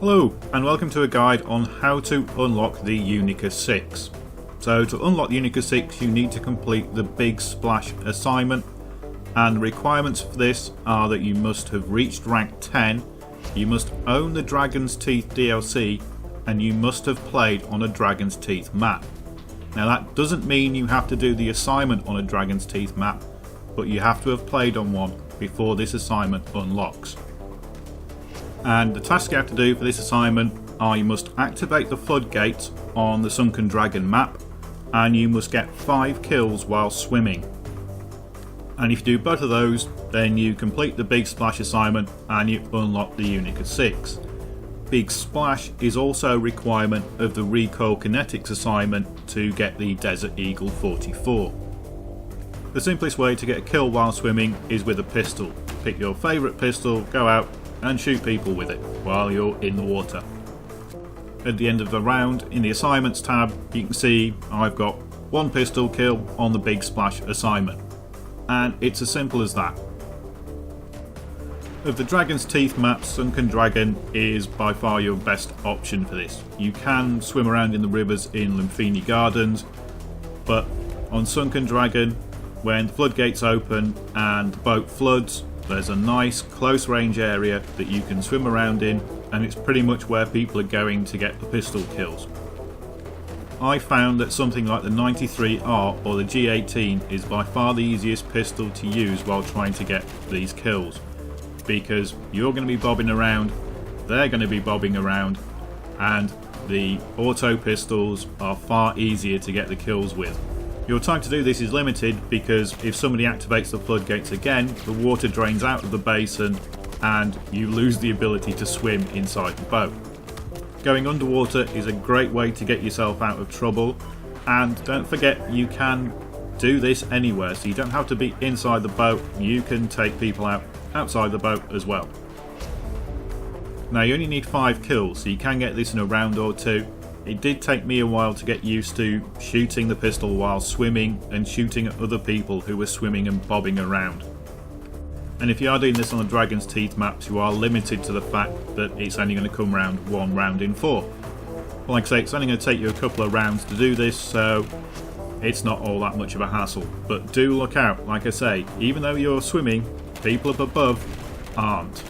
Hello and welcome to a guide on how to unlock the Unica 6. So to unlock the Unica 6 you need to complete the Big Splash assignment, and the requirements for this are that you must have reached rank 10, you must own the Dragon's Teeth DLC, and you must have played on a Dragon's Teeth map. Now that doesn't mean you have to do the assignment on a Dragon's Teeth map, but you have to have played on one before this assignment unlocks. And the tasks you have to do for this assignment are: you must activate the Floodgates on the Sunken Dragon map, and you must get 5 kills while swimming. And if you do both of those, then you complete the Big Splash assignment and you unlock the Unica 6. Big Splash is also a requirement of the Recoil Kinetics assignment to get the Desert Eagle 44. The simplest way to get a kill while swimming is with a pistol. Pick your favourite pistol, go out and shoot people with it while you're in the water. At the end of the round, in the assignments tab, you can see I've got 1 pistol kill on the Big Splash assignment, and it's as simple as that. Of the Dragon's Teeth maps, Sunken Dragon is by far your best option for this. You can swim around in the rivers in Lumphini Gardens, but on Sunken Dragon, when the floodgates open and the boat floods, there's a nice close range area that you can swim around in, and it's pretty much where people are going to get the pistol kills. I found that something like the 93R or the G18 is by far the easiest pistol to use while trying to get these kills, because you're going to be bobbing around, they're going to be bobbing around, and the auto pistols are far easier to get the kills with. Your time to do this is limited because if somebody activates the floodgates again, the water drains out of the basin and you lose the ability to swim inside the boat. Going underwater is a great way to get yourself out of trouble, and don't forget you can do this anywhere, so you don't have to be inside the boat, you can take people out outside the boat as well. Now you only need 5 kills, so you can get this in a round or 2. It did take me a while to get used to shooting the pistol while swimming and shooting at other people who were swimming and bobbing around. And if you are doing this on the Dragon's Teeth maps, you are limited to the fact that it's only going to come round 1 round in 4. Like I say, it's only going to take you a couple of rounds to do this, so it's not all that much of a hassle. But do look out, like I say, even though you're swimming, people up above aren't.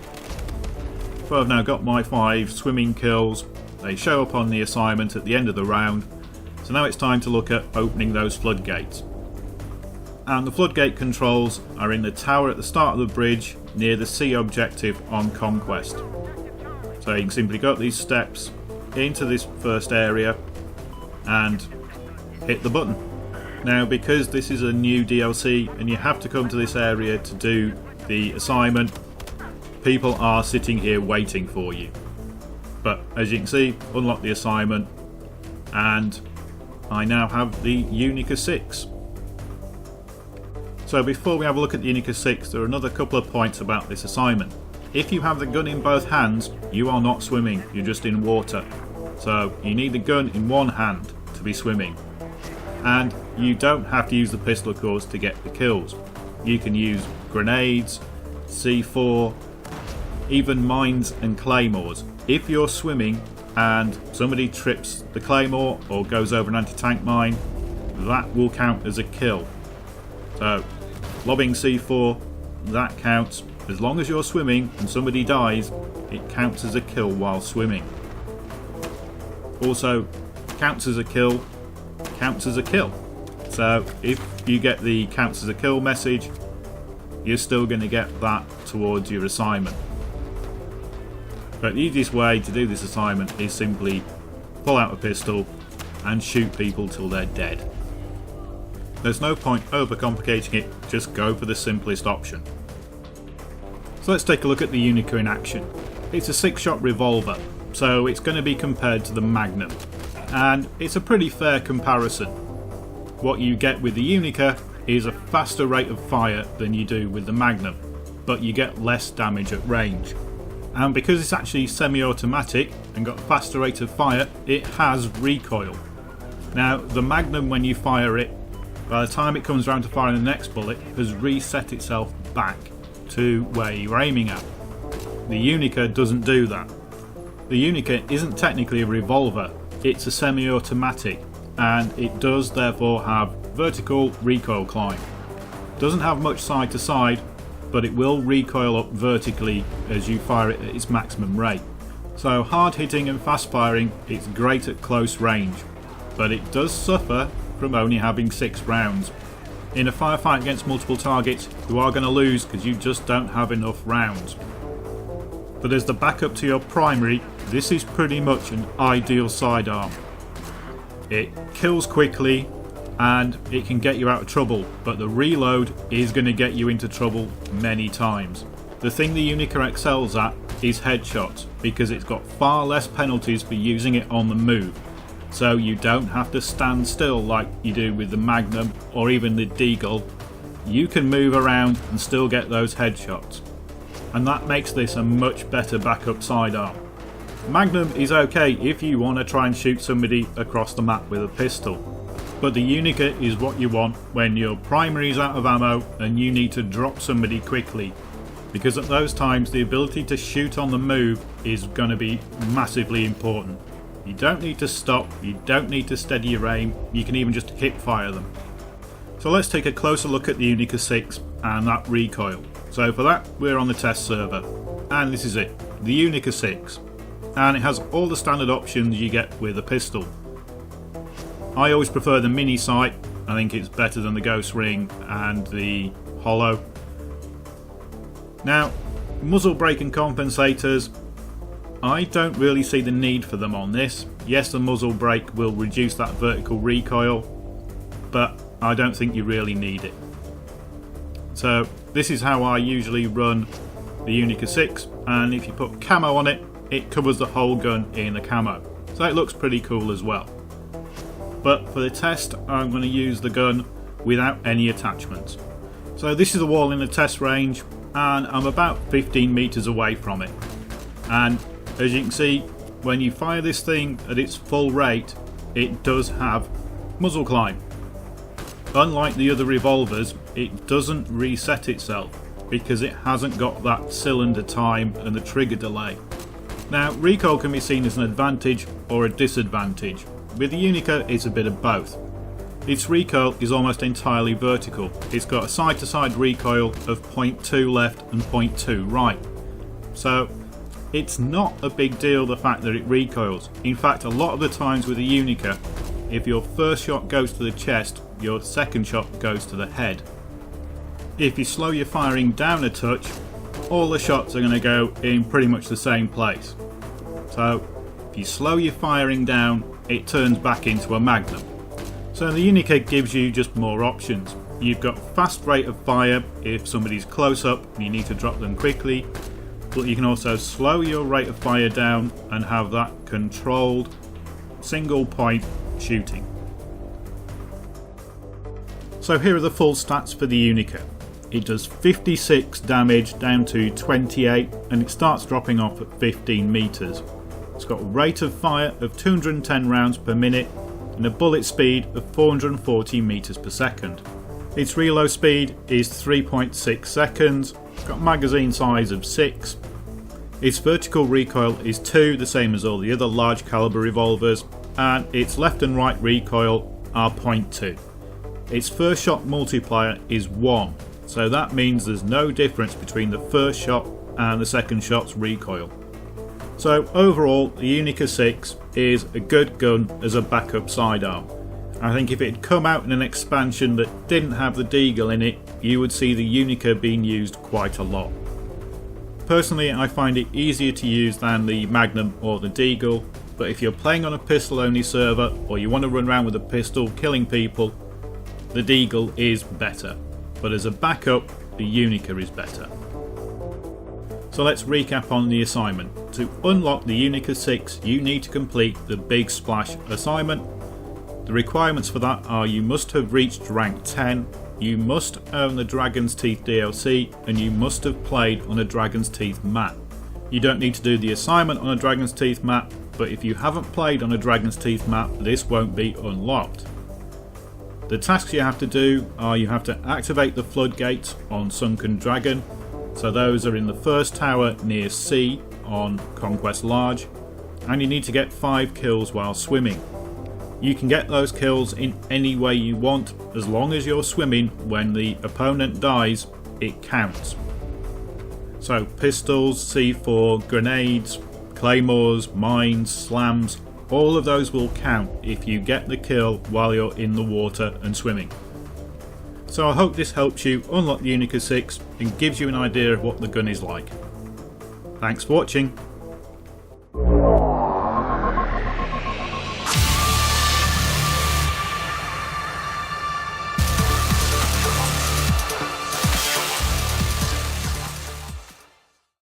So I've now got my 5 swimming kills. They show up on the assignment at the end of the round, so now it's time to look at opening those floodgates. And the floodgate controls are in the tower at the start of the bridge near the sea objective on Conquest. So you can simply go up these steps into this first area and hit the button. Now because this is a new DLC and you have to come to this area to do the assignment, people are sitting here waiting for you. But as you can see, unlock the assignment, and I now have the Unica 6. So before we have a look at the Unica 6, there are another couple of points about this assignment. If you have the gun in both hands, you are not swimming, you're just in water. So you need the gun in one hand to be swimming. And you don't have to use the pistol, of course, to get the kills. You can use grenades, C4, even mines and claymores. If you're swimming and somebody trips the claymore or goes over an anti-tank mine, that will count as a kill. So lobbing C4, that counts. As long as you're swimming and somebody dies, it counts as a kill while swimming. Also, counts as a kill, counts as a kill. So if you get the counts as a kill message, you're still going to get that towards your assignment. But the easiest way to do this assignment is simply pull out a pistol and shoot people till they're dead. There's no point overcomplicating it, just go for the simplest option. So let's take a look at the Unica in action. It's a 6-shot revolver, so it's going to be compared to the Magnum. And it's a pretty fair comparison. What you get with the Unica is a faster rate of fire than you do with the Magnum, but you get less damage at range. And because it's actually semi-automatic and got a faster rate of fire, it has recoil. Now the Magnum, when you fire it, by the time it comes around to firing the next bullet, has reset itself back to where you're aiming at. The Unica doesn't do that. the Unica isn't technically a revolver, it's a semi-automatic, and it does therefore have vertical recoil climb. Doesn't have much side to side, but it will recoil up vertically as you fire it at its maximum rate. So hard hitting and fast firing, it's great at close range, but it does suffer from only having 6 rounds. In a firefight against multiple targets, you are going to lose because you just don't have enough rounds. But as the backup to your primary, this is pretty much an ideal sidearm. It kills quickly and it can get you out of trouble, but the reload is going to get you into trouble many times. The thing the Unica excels at is headshots, because it's got far less penalties for using it on the move. So you don't have to stand still like you do with the Magnum or even the Deagle. You can move around and still get those headshots. And that makes this a much better backup sidearm. Magnum is okay if you want to try and shoot somebody across the map with a pistol. But the Unica is what you want when your primary is out of ammo and you need to drop somebody quickly. Because at those times the ability to shoot on the move is going to be massively important. You don't need to stop, you don't need to steady your aim, you can even just hip fire them. So let's take a closer look at the Unica 6 and that recoil. So for that we're on the test server, and this is it, the Unica 6. And it has all the standard options you get with a pistol. I always prefer the mini sight, I think it's better than the Ghost Ring and the Hollow. Now, muzzle brake and compensators, I don't really see the need for them on this. Yes, the muzzle brake will reduce that vertical recoil, but I don't think you really need it. So this is how I usually run the Unica 6, and if you put camo on it, it covers the whole gun in the camo. So it looks pretty cool as well. But for the test, I'm going to use the gun without any attachments. So this is the wall in the test range, and I'm about 15 meters away from it. And as you can see, when you fire this thing at its full rate, it does have muzzle climb. Unlike the other revolvers, it doesn't reset itself because it hasn't got that cylinder time and the trigger delay. Now, recoil can be seen as an advantage or a disadvantage. With the Unica, it's a bit of both. Its recoil is almost entirely vertical. It's got a side-to-side recoil of 0.2 left and 0.2 right. So it's not a big deal the fact that it recoils. In fact, a lot of the times with the Unica, if your first shot goes to the chest, your second shot goes to the head. If you slow your firing down a touch, all the shots are going to go in pretty much the same place. So if you slow your firing down, it turns back into a Magnum. So the Unica gives you just more options. You've got fast rate of fire if somebody's close up and you need to drop them quickly, but you can also slow your rate of fire down and have that controlled single point shooting. So here are the full stats for the Unica. It does 56 damage down to 28, and it starts dropping off at 15 meters. It's got a rate of fire of 210 rounds per minute and a bullet speed of 440 meters per second. Its reload speed is 3.6 seconds. It's got magazine size of 6. Its vertical recoil is 2, the same as all the other large caliber revolvers, and its left and right recoil are 0.2. Its first shot multiplier is 1, so that means there's no difference between the first shot and the second shot's recoil. So overall, the Unica 6 is a good gun as a backup sidearm. I think if it had come out in an expansion that didn't have the Deagle in it, you would see the Unica being used quite a lot. Personally, I find it easier to use than the Magnum or the Deagle, but if you're playing on a pistol only server or you want to run around with a pistol killing people, the Deagle is better. But as a backup, the Unica is better. So let's recap on the assignment. To unlock the Unica 6, you need to complete the Big Splash assignment. The requirements for that are you must have reached rank 10, you must own the Dragon's Teeth DLC, and you must have played on a Dragon's Teeth map. You don't need to do the assignment on a Dragon's Teeth map, but if you haven't played on a Dragon's Teeth map, this won't be unlocked. The tasks you have to do are you have to activate the Floodgates on Sunken Dragon, so those are in the first tower near C on Conquest Large. and you need to get 5 kills while swimming. You can get those kills in any way you want, as long as you're swimming. When the opponent dies, it counts. So pistols, C4, grenades, claymores, mines, slams, all of those will count if you get the kill while you're in the water and swimming. So I hope this helps you unlock the Unica 6 and gives you an idea of what the gun is like. Thanks for watching.